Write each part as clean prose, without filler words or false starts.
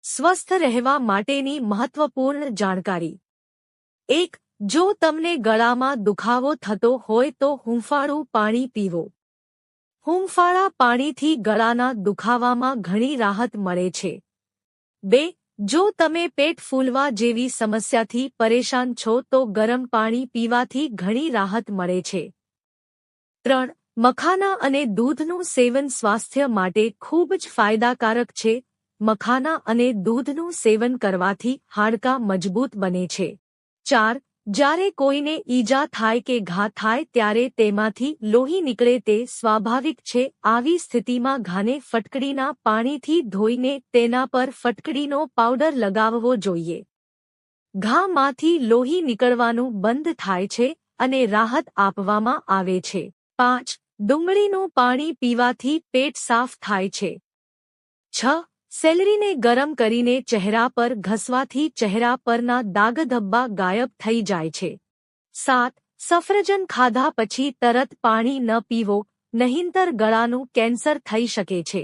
સ્વસ્થ રહેવા માટેની મહત્વપૂર્ણ જાણકારી। 1. જો તમને ગળામાં દુખાવો થતો હોય તો હૂંફાળું પાણી પીવો। હૂંફાળા પાણીથી ગળાના દુખાવામાં ઘણી રાહત મળે છે। 2. જો તમે પેટ ફૂલવા જેવી સમસ્યાથી પરેશાન છો તો ગરમ પાણી પીવાથી ઘણી રાહત મળે છે। 3. મખાના અને દૂધનું સેવન સ્વાસ્થ્ય માટે ખૂબ જ ફાયદાકારક છે। મખાના અને દૂધનું સેવન કરવાથી હાડકાં મજબૂત બને છે। 4. જ્યારે કોઈને ઈજા થાય કે ઘા થાય ત્યારે તેમાંથી લોહી નીકળે તે સ્વાભાવિક છે। આવી સ્થિતિમાં ઘાને ફટકડીના પાણીથી ધોઈને તેના પર ફટકડીનો પાવડર લગાવવો જોઈએ। ઘામાંથી લોહી નીકળવાનું બંધ થાય છે અને રાહત આપવામાં આવે છે। 5. ડુંગળીનું પાણી પીવાથી પેટ સાફ થાય છે। 6. સેલરીને ગરમ કરીને ચહેરા પર ઘસવાથી ચહેરા પરના દાગધબ્બા ગાયબ થઈ જાય છે। 7. સફરજન ખાધા પછી તરત પાણી ન પીવો, નહીંતર ગળાનું કેન્સર થઈ શકે છે।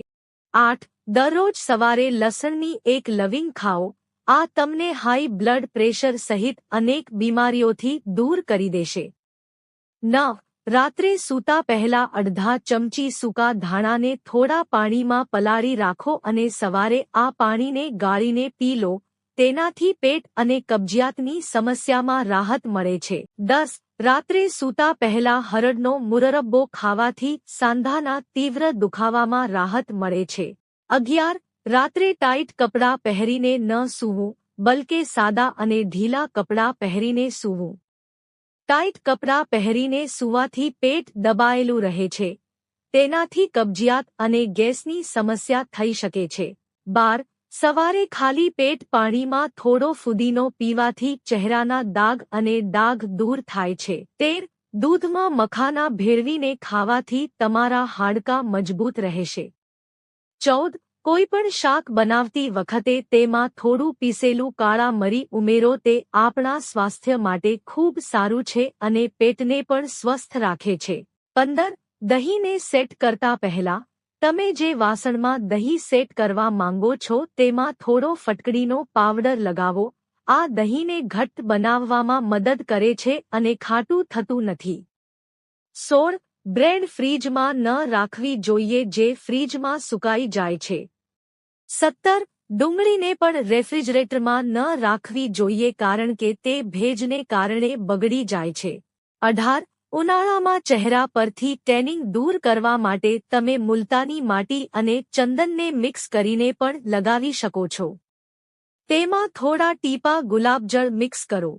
8. દરરોજ સવારે લસણની એક લવિંગ ખાઓ। આ તમને હાઈ બ્લડ પ્રેશર સહિત અનેક બીમારીઓથી દૂર કરી દેશે। 9. રાત્રે સૂતા પહેલા અડધા ચમચી સૂકા ધાણાને થોડા પાણીમાં પલાળી રાખો અને સવારે આ પાણીને ગાળીને પી લો। તેનાથી પેટ અને કબજિયાતની સમસ્યામાં રાહત મળે છે। 10. રાત્રે સૂતા પહેલા હરડનો મુરબ્બો ખાવાથી સાંધાના તીવ્ર દુખાવામાં રાહત મળે છે। 11. રાત્રે ટાઈટ કપડાં પહેરીને ન સૂવું, બલકે સાદા અને ઢીલા કપડાં પહેરીને સૂવું। ટાઈટ કપડાં પહેરીને સૂવાથી પેટ દબાયેલું રહે છે। તેનાથી કબજિયાત અને ગેસની સમસ્યા થઈ શકે છે। 12. સવારે ખાલી પેટ પાણીમાં થોડો ફુદીનો પીવાથી ચહેરાના દાગ અને ડાઘ દૂર થાય છે। 13. દૂધમાં મખાના ભેળવીને ખાવાથી તમારા હાડકાં મજબૂત રહેશે। 14. કોઈપણ શાક બનાવતી વખતે તેમાં થોડું પીસેલું કાળા મરી ઉમેરો। તે આપણા સ્વાસ્થ્ય માટે ખૂબ સારું છે અને પેટને પણ સ્વસ્થ રાખે છે। 15. દહીંને સેટ કરતા પહેલા તમે જે વાસણમાં દહીં સેટ કરવા માંગો છો તેમાં થોડો ફટકડીનો પાવડર લગાવો। આ દહીંને ઘટ્ટ બનાવવામાં મદદ કરે છે અને ખાટું થતું નથી। 16. બ્રેડ ફ્રીજમાં ન રાખવી જોઈએ જે ફ્રીજમાં સુકાઈ જાય છે। 17. ડુંગળીને પણ રેફ્રિજરેટરમાં ન રાખવી જોઈએ કારણ કે તે ભેજને કારણે બગડી જાય છે। 18. ઉનાળામાં ચહેરા પરથી ટેનિંગ દૂર કરવા માટે તમે મુલતાની માટી અને ચંદનને મિક્સ કરીને પણ લગાવી શકો છો। તેમાં થોડા ટીપા ગુલાબજળ મિક્સ કરો।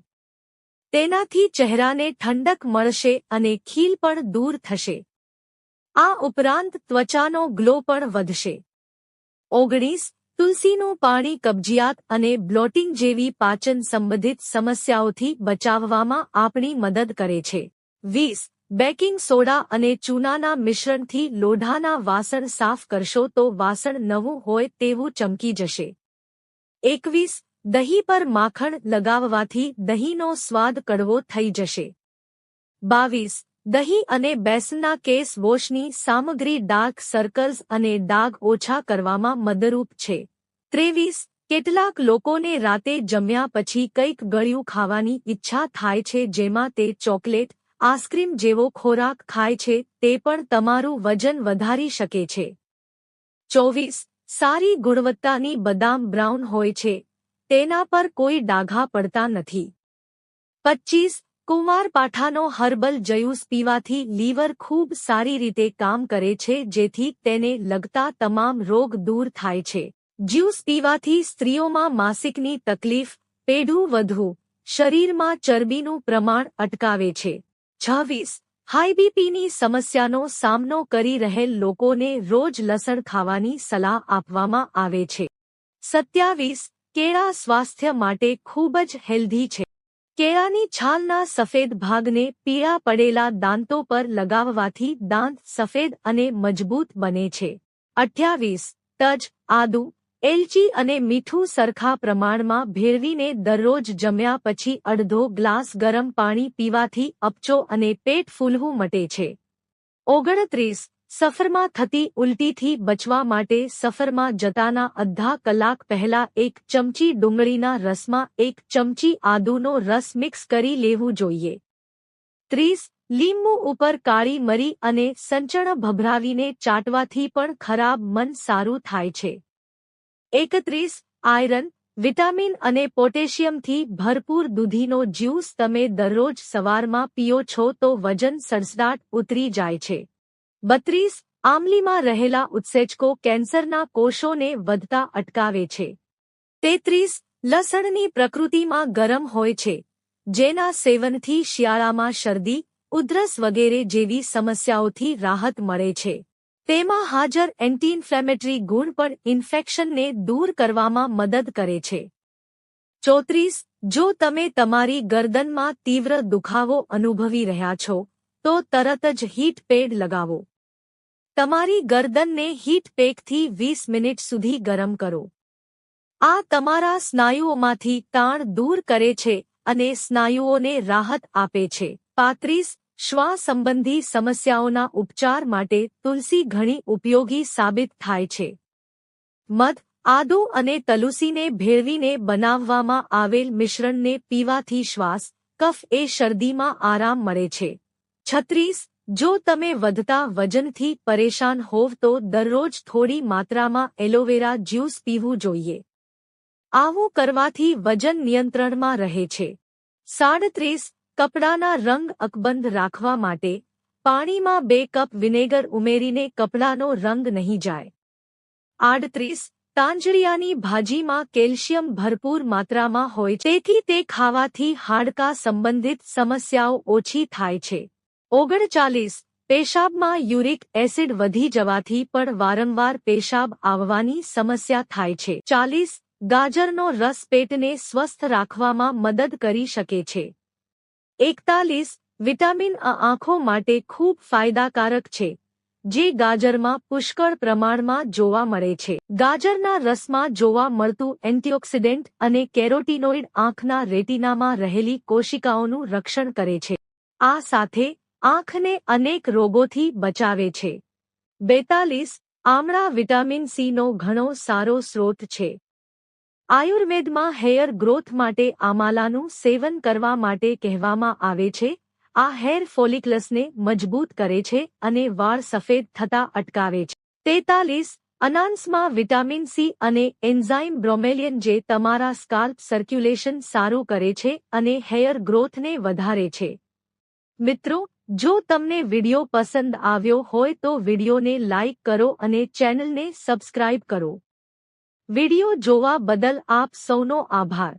તેનાથી ચહેરાને ઠંડક મળશે અને ખીલ પણ દૂર થશે। આ ઉપરાંત ત્વચાનો ગ્લો પણ વધશે। 19. તુલસીનું પાણી કબજિયાત અને બ્લોટિંગ જેવી પાચન સંબંધિત સમસ્યાઓથી બચાવવામાં આપણી મદદ કરે છે। 20. બેકિંગ સોડા અને ચૂનાના મિશ્રણથી લોઢાના વાસણ સાફ કરશો તો વાસણ નવું હોય તેવું ચમકી જશે। 21. દહીં પર માખણ લગાવવાથી દહીંનો સ્વાદ કડવો થઈ જશે। 22. દહીં અને બેસનના કેસ વોશની સામગ્રી ડાર્ક સર્કલ્સ અને ડાઘ ઓછા કરવામાં મદદરૂપ છે। 23. કેટલાક લોકોને રાતે જમ્યા પછી કંઈક ગળ્યું ખાવાની ઈચ્છા થાય છે જેમાં તે ચોકલેટ, આઈસ્ક્રીમ જેવો ખોરાક ખાય છે તે પણ તમારું વજન વધારી શકે છે। 24. સારી ગુણવત્તાની બદામ બ્રાઉન હોય છે, તેના પર કોઈ ડાઘા પડતા નથી। 25. કુંવારપાઠાનો હર્બલ જ્યુસ પીવાથી લીવર ખૂબ સારી રીતે કામ કરે છે જેથી તેને લગતા તમામ રોગ દૂર થાય છે। જ્યુસ પીવાથી સ્ત્રીઓમાં માસિકની તકલીફ, પેઢું વધવું, શરીરમાં ચરબીનું પ્રમાણ અટકાવે છે। 26. હાઈ બીપીની સમસ્યાનો સામનો કરી રહેલ લોકોને રોજ લસણ ખાવાની સલાહ આપવામાં આવે છે। 27. કેળા સ્વાસ્થ્ય માટે ખૂબ જ હેલ્ધી છે। કેળાની છાલના સફેદ ભાગને પીળા પડેલા દાંતો પર લગાવવાથી દાંત સફેદ અને મજબૂત બને છે। 28. તજ, આદુ, એલચી અને મીઠું સરખા પ્રમાણમાં ભેળવીને દરરોજ જમ્યા પછી અડધો ગ્લાસ ગરમ પાણી પીવાથી અપચો અને પેટ ફૂલવું મટે છે। 29. સફરમાં થતી ઉલટીથી બચવા માટે સફરમાં જતાના અડધા કલાક પહેલા 1 ચમચી ડુંગળીના રસમાં 1 ચમચી આદુનો રસ મિક્સ કરી લેવું જોઈએ. 30. લીંબુ ઉપર કાળી મરી અને સંચળ ભભરાવીને ચાટવાથી પણ ખરાબ મન સારું થાય છે. 31. આયરન, વિટામિન અને પોટેશિયમથી ભરપૂર દૂધીનો જ્યુસ તમે દરરોજ સવારમાં પીઓ છો તો વજન સડસડાટ ઉતરી જાય છે. 32. આમલીમાં રહેલા ઉત્સેચકો કેન્સરના કોષોને વધતા અટકાવે છે. 33. લસણની પ્રકૃતિમાં ગરમ હોય છે, જેના સેવનથી શિયાળામાં શરદી, ઉધરસ વગેરે જેવી સમસ્યાઓથી રાહત મળે છે. તેમાં હાજર એન્ટી ઇન્ફ્લેમેટરી ગુણ પણ ઇન્ફેક્શનને દૂર કરવામાં મદદ કરે છે. 34. જો તમે તમારી ગરદનમાં તીવ્ર દુખાવો અનુભવી રહ્યા છો, તો તરત જ હીટ પેડ લગાવો. તમારી ગરદનને હીટ પેકથી 20 મિનિટ સુધી ગરમ કરો. આ તમારા સ્નાયુઓમાંથી તાણ દૂર કરે છે અને સ્નાયુઓને રાહત આપે છે. 35. શ્વાસ સંબંધી સમસ્યાઓના ઉપચાર માટે તુલસી ઘણી ઉપયોગી સાબિત થાય છે. મધ, આદુ અને તુલસીને ભેળવીને બનાવવામાં આવેલ મિશ્રણને પીવાથી શ્વાસ, કફ એ શરદીમાં આરામ મળે છે. 36. જો તમે વધતા વજનથી પરેશાન હોવ તો દરરોજ થોડી માત્રામાં એલોવેરા જ્યુસ પીવું જોઈએ. આવું કરવાથી વજન નિયંત્રણમાં રહે છે. 37. કપડાના રંગ અકબંધ રાખવા માટે પાણીમાં 2 કપ વિનેગર ઉમેરીને કપડાનો રંગ નહીં જાય. 38. તાંજળિયાની ભાજીમાં કેલ્શિયમ ભરપૂર માત્રામાં હોય છે, તેથી તે ખાવાથી હાડકા સંબંધિત સમસ્યાઓ ઓછી થાય છે. 39. પેશાબમાં યુરિક એસિડ વધી જવાથી પણ વારંવાર પેશાબ આવવાની સમસ્યા થાય છે. 40. ગાજરનો રસ પેટને સ્વસ્થ રાખવામાં મદદ કરી શકે છે. 41. વિટામિન અ આંખો માટે ખૂબ ફાયદાકારક છે, જે ગાજરમાં પુષ્કળ પ્રમાણમાં જોવા મળે છે. ગાજરના રસમાં જોવા મળતું એન્ટીઓક્સિડન્ટ અને કેરોટીનોઇડ આંખના રેટિનામાં રહેલી કોશિકાઓનું રક્ષણ કરે છે. આ સાથે આંખને અનેક રોગોથી બચાવે છે. 42. આમળા વિટામિન સીનો ઘણો સારો સ્રોત છે. આયુર્વેદમાં હેયર ગ્રોથ માટે આમલાનું સેવન કરવા માટે કહેવામાં આવે છે. આ હેર ફોલિકલ્સને મજબૂત કરે છે અને વાળ સફેદ થતા અટકાવે છે. 43. અનાનસમાં વિટામિન સી અને એન્ઝાઇમ બ્રોમેલિયન જે તમારા સ્કાલ્પ સર્ક્યુલેશન સારું કરે છે અને હેયર ગ્રોથને વધારે છે. મિત્રો, જો તમને વિડિયો પસંદ આવ્યો હોય તો વિડિયોને લાઇક કરો અને ચેનલને સબસ્ક્રાઇબ કરો. વિડિયો જોવા બદલ આપ સૌનો આભાર.